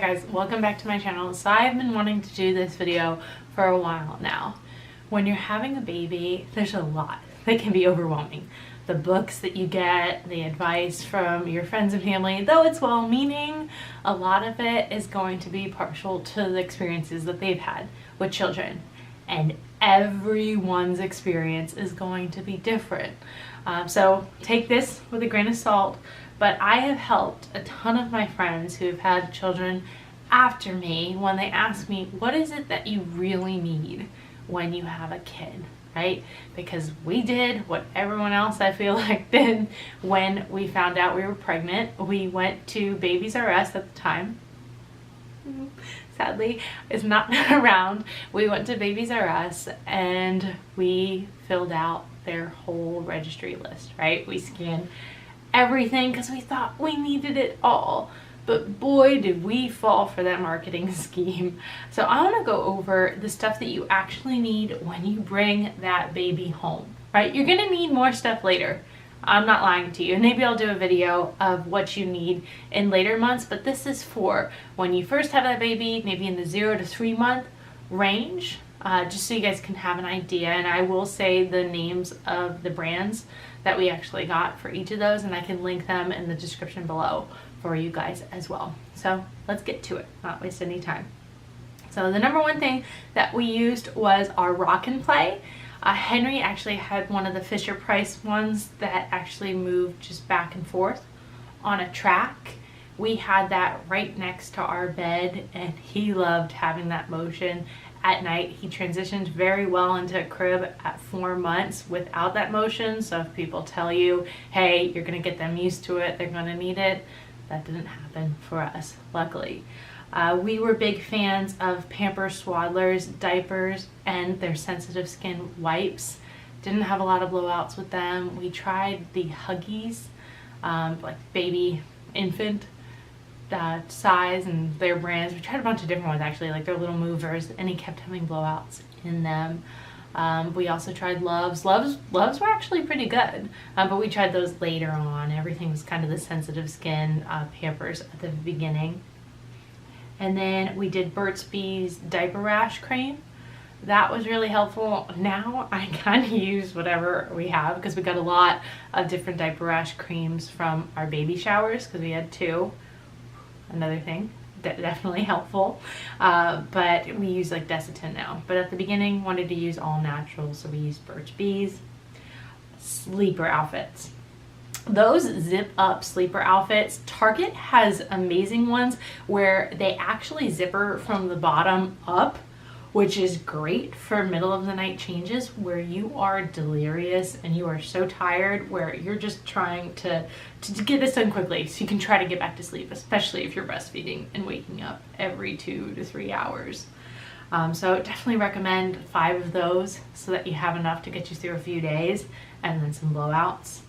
guys, welcome back to my channel. So I've been wanting to do this video for a while now. When you're having a baby, there's a lot that can be overwhelming. The books that you get, the advice from your friends and family, though it's well-meaning, a lot of it is going to be partial to the experiences that they've had with children. And everyone's experience is going to be different. So take this with a grain of salt, but I have helped a ton of my friends who have had children after me when they ask me, what is it that you really need when you have a kid, right? Because we did what everyone else I feel like did when we found out we were pregnant. We went to Babies R Us at the time. Sadly, it's not around. We went to Babies R Us and we filled out their whole registry list, right? We scanned everything because we thought we needed it all. But boy, did we fall for that marketing scheme. So I want to go over the stuff that you actually need when you bring that baby home, right? You're going to need more stuff later. I'm not lying to you. Maybe I'll do a video of what you need in later months, but this is for when you first have that baby, maybe in the 0 to 3 month range, just so you guys can have an idea. And I will say the names of the brands that we actually got for each of those, and I can link them in the description below for you guys as well. So let's get to it, not waste any time. So the number one thing that we used was our Rock and Play. Henry actually had one of the Fisher Price ones that actually moved just back and forth on a track. We had that right next to our bed and he loved having that motion at night. He transitioned very well into a crib at 4 months without that motion. So if people tell you, hey, you're gonna get them used to it, they're gonna need it, that didn't happen for us, luckily. We were big fans of Pampers Swaddlers, diapers, and their sensitive skin wipes. Didn't have a lot of blowouts with them. We tried the Huggies, like baby, infant size and their brands. We tried a bunch of different ones actually, like their little movers, and he kept having blowouts in them. We also tried Loves. Loves were actually pretty good, but we tried those later on. Everything was kind of the sensitive skin Pampers at the beginning. And then we did Burt's Bees diaper rash cream. That was really helpful. Now I kind of use whatever we have because we got a lot of different diaper rash creams from our baby showers because we had 2. Another thing, definitely helpful. But we use like Desitin now. But at the beginning, wanted to use all natural, so we used Burt's Bees. Sleeper outfits. Those zip up sleeper outfits, Target has amazing ones where they actually zipper from the bottom up, which is great for middle of the night changes where you are delirious and you are so tired where you're just trying to get this done quickly so you can try to get back to sleep, especially if you're breastfeeding and waking up every 2 to 3 hours. So definitely recommend 5 of those so that you have enough to get you through a few days, and then some blowouts.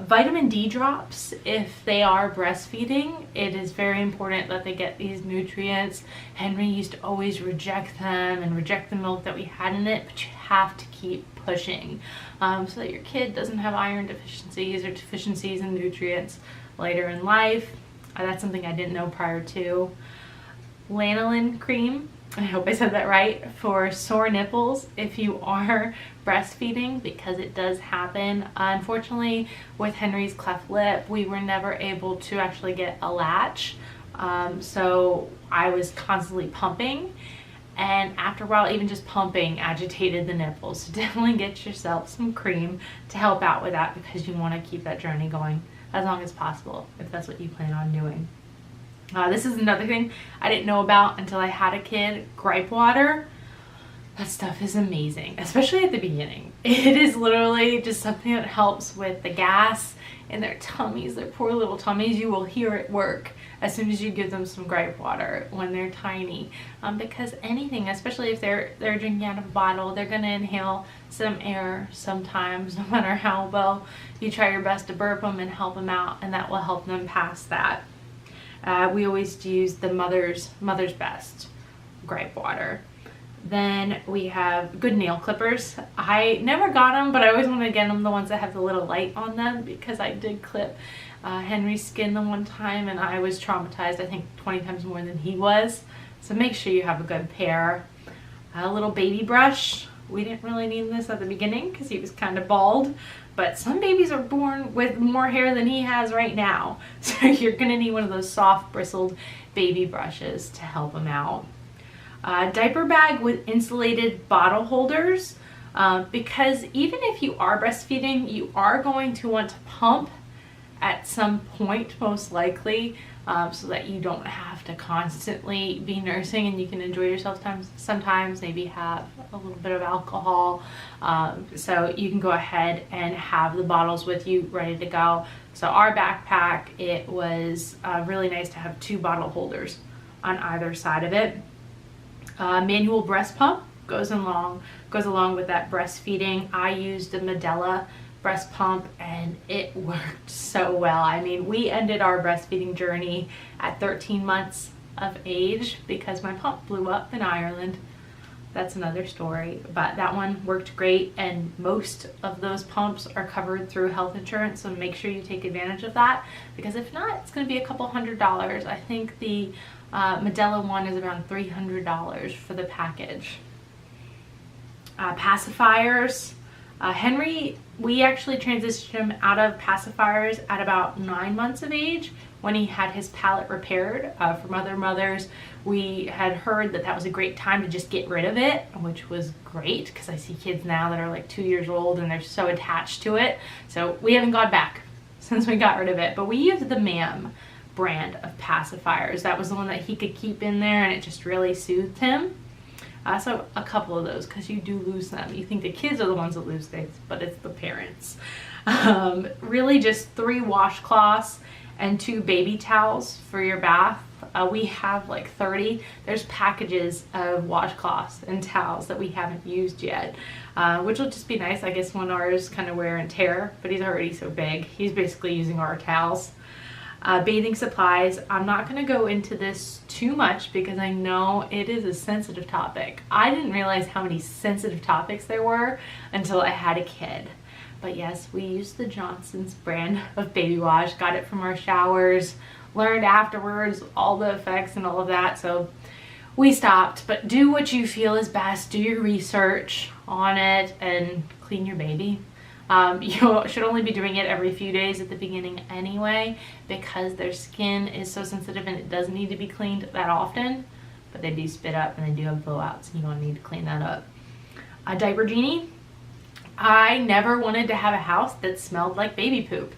Vitamin D drops, if they are breastfeeding, it is very important that they get these nutrients. Henry used to always reject them and reject the milk that we had in it, but you have to keep pushing so that your kid doesn't have iron deficiencies or deficiencies in nutrients later in life. That's something I didn't know prior to. Lanolin cream, I hope I said that right, for sore nipples if you are breastfeeding, because it does happen. Unfortunately, with Henry's cleft lip, we were never able to actually get a latch. So I was constantly pumping, and after a while, even just pumping agitated the nipples. So definitely get yourself some cream to help out with that because you want to keep that journey going as long as possible if that's what you plan on doing. This is another thing I didn't know about until I had a kid. Gripe water. That stuff is amazing, especially at the beginning. It is literally just something that helps with the gas in their tummies, their poor little tummies. You will hear it work as soon as you give them some gripe water when they're tiny. Because anything, especially if they're drinking out of a bottle, they're gonna inhale some air sometimes, no matter how well you try your best to burp them and help them out, and that will help them pass that. We always use the Mother's Best gripe water. Then we have good nail clippers. I never got them, but I always wanted to get them, the ones that have the little light on them, because I did clip Henry's skin the one time and I was traumatized, I think 20 times more than he was. So make sure you have a good pair. A little baby brush. We didn't really need this at the beginning because he was kind of bald, but some babies are born with more hair than he has right now. So you're gonna need one of those soft bristled baby brushes to help him out. Diaper bag with insulated bottle holders, because even if you are breastfeeding, you are going to want to pump at some point, most likely, so that you don't have to constantly be nursing and you can enjoy yourself sometimes, maybe have a little bit of alcohol. So you can go ahead and have the bottles with you ready to go. So our backpack, it was really nice to have 2 bottle holders on either side of it. Manual breast pump goes along with that breastfeeding. I used the Medela breast pump and it worked so well. I mean, we ended our breastfeeding journey at 13 months of age because my pump blew up in Ireland. That's another story, but that one worked great, and most of those pumps are covered through health insurance, so make sure you take advantage of that, because if not, it's going to be a couple $100s. I think the Medela one is around $300 for the package. Pacifiers. Henry, we actually transitioned him out of pacifiers at about 9 months of age when he had his palate repaired. From other mothers, we had heard that that was a great time to just get rid of it, which was great because I see kids now that are like 2 years old and they're so attached to it. So we haven't gone back since we got rid of it, but we used the MAM brand of pacifiers. That was the one that he could keep in there and it just really soothed him. So a couple of those, because you do lose them. You think the kids are the ones that lose things, but it's the parents. Really just 3 washcloths and 2 baby towels for your bath. We have like 30. There's packages of washcloths and towels that we haven't used yet, which will just be nice, I guess, when ours kind of wear and tear, but he's already so big. He's basically using our towels. Bathing supplies. I'm not going to go into this too much because I know it is a sensitive topic. I didn't realize how many sensitive topics there were until I had a kid. But yes, we used the Johnson's brand of baby wash, got it from our showers, learned afterwards all the effects and all of that, so we stopped. But do what you feel is best, do your research on it, and clean your baby. You should only be doing it every few days at the beginning anyway, because their skin is so sensitive and it doesn't need to be cleaned that often, but they do spit up and they do have blowouts and you're going to need to clean that up. A diaper genie. I never wanted to have a house that smelled like baby poop.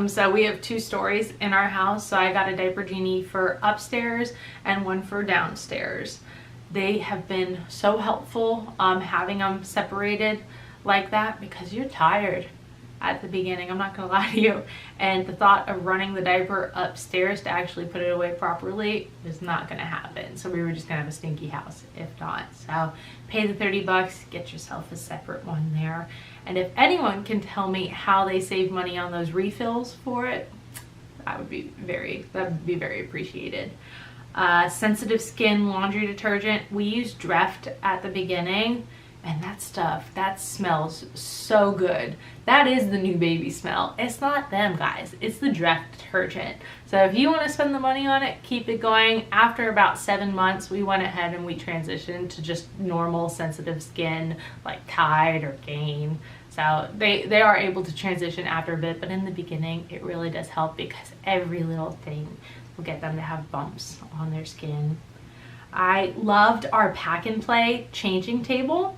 So we have 2 stories in our house, so I got a diaper genie for upstairs and one for downstairs. They have been so helpful, having them separated like that, because you're tired at the beginning, I'm not gonna lie to you, and the thought of running the diaper upstairs to actually put it away properly is not gonna happen. So we were just gonna have a stinky house if not. So pay the $30, get yourself a separate one there. And if anyone can tell me how they save money on those refills for it, that would be very appreciated. Sensitive skin laundry detergent. We used Dreft at the beginning, and that stuff, that smells so good. That is the new baby smell. It's not them, guys. It's the Dreft detergent. So if you want to spend the money on it, keep it going. After about 7 months, we went ahead and we transitioned to just normal sensitive skin, like Tide or Gain. So they are able to transition after a bit, but in the beginning, it really does help because every little thing will get them to have bumps on their skin. I loved our pack and play changing table.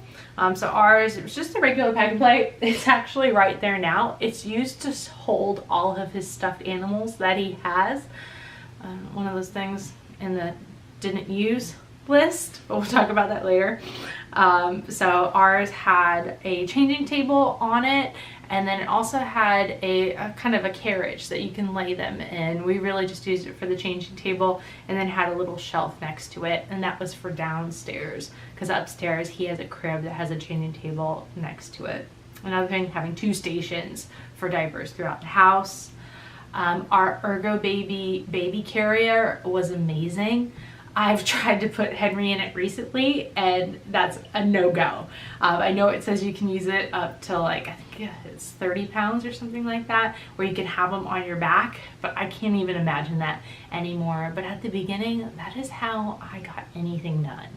So ours, it was just a regular pack and play. It's actually right there now. It's used to hold all of his stuffed animals that he has. One of those things in the didn't use list, but we'll talk about that later. So ours had a changing table on it, and then it also had a kind of a carriage that you can lay them in. We really just used it for the changing table, and then had a little shelf next to it, and that was for downstairs, because upstairs he has a crib that has a changing table next to it. Another thing, having 2 stations for diapers throughout the house. Our Ergo baby carrier was amazing. I've tried to put Henry in it recently, and that's a no-go. I know it says you can use it up to like, I think it's 30 pounds or something like that, where you can have them on your back, but I can't even imagine that anymore. But at the beginning, that is how I got anything done.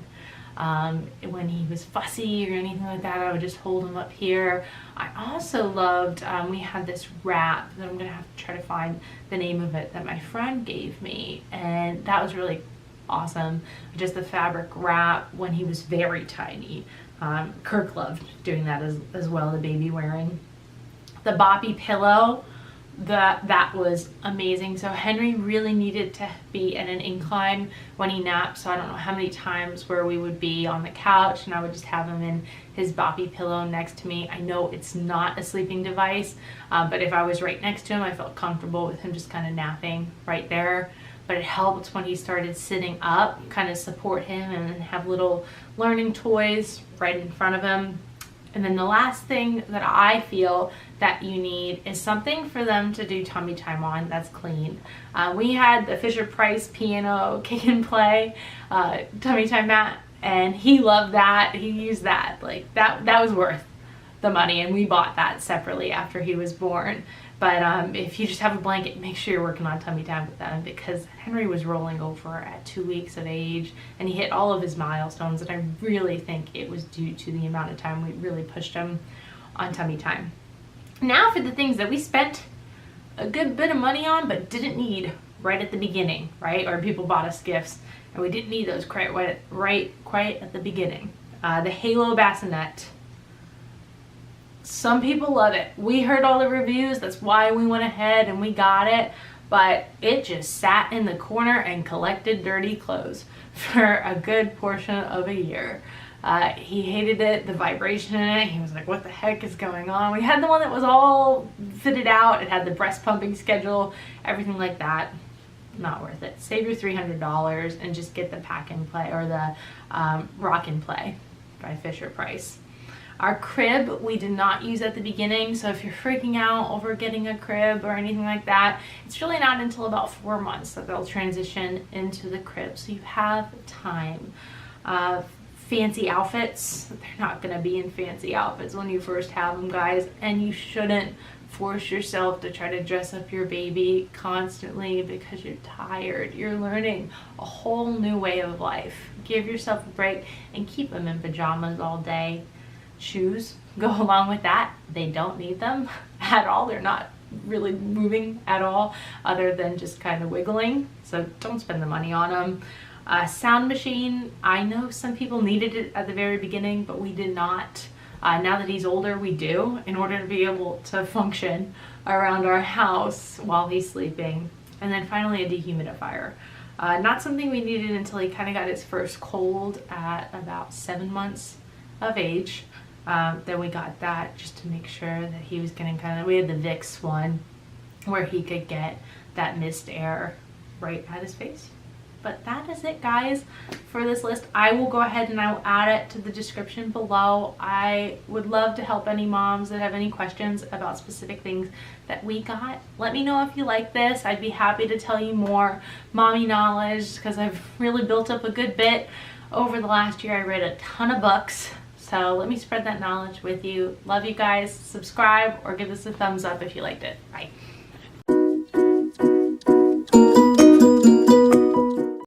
When he was fussy or anything like that, I would just hold him up here. I also loved, we had this wrap that I'm gonna have to try to find the name of it, that my friend gave me, and that was really awesome. Just the fabric wrap when he was very tiny. Kirk loved doing that as well, the baby wearing. The boppy pillow, that was amazing. So Henry really needed to be at an incline when he napped, so I don't know how many times where we would be on the couch and I would just have him in his boppy pillow next to me. I know it's not a sleeping device, but if I was right next to him, I felt comfortable with him just kind of napping right there. But it helped when he started sitting up, kind of support him and then have little learning toys right in front of him. And then the last thing that I feel that you need is something for them to do tummy time on that's clean. We had the Fisher-Price piano kick and play tummy time mat, and he loved that. He used that. Like that was worth the money, and we bought that separately after he was born. But if you just have a blanket, make sure you're working on tummy time with them, because Henry was rolling over at 2 weeks of age and he hit all of his milestones, and I really think it was due to the amount of time we really pushed him on tummy time. Now for the things that we spent a good bit of money on but didn't need right at the beginning, right? Or people bought us gifts and we didn't need those quite at the beginning. The Halo Bassinet. Some people love it. We heard all the reviews, that's why we went ahead and we got it, but it just sat in the corner and collected dirty clothes for a good portion of a year. He hated it, the vibration in it. He was like, what the heck is going on? We had the one that was all fitted out. It had the breast pumping schedule, everything like that. Not worth it. Save your $300 and just get the pack and play, or the rock and play by Fisher-Price. Our crib we did not use at the beginning, so if you're freaking out over getting a crib or anything like that, it's really not until about 4 months that they'll transition into the crib, so you have time. Fancy outfits, they're not going to be in fancy outfits when you first have them, guys, and you shouldn't force yourself to try to dress up your baby constantly because you're tired. You're learning a whole new way of life. Give yourself a break and keep them in pajamas all day. Shoes go along with that. They don't need them at all. They're not really moving at all other than just kind of wiggling, so don't spend the money on them. Sound machine, I know some people needed it at the very beginning, but we did not. Now that he's older, we do, in order to be able to function around our house while he's sleeping. And then finally a dehumidifier. Not something we needed until he kind of got his first cold at about 7 months of age. Then we got that just to make sure that he was getting we had the Vicks one where he could get that mist air right at his face. But that is it, guys, for this list. I will go ahead and I will add it to the description below. I would love to help any moms that have any questions about specific things that we got. Let me know if you like this. I'd be happy to tell you more mommy knowledge, because I've really built up a good bit over the last year. I read a ton of books. So let me spread that knowledge with you. Love you guys. Subscribe or give us a thumbs up if you liked it. Bye.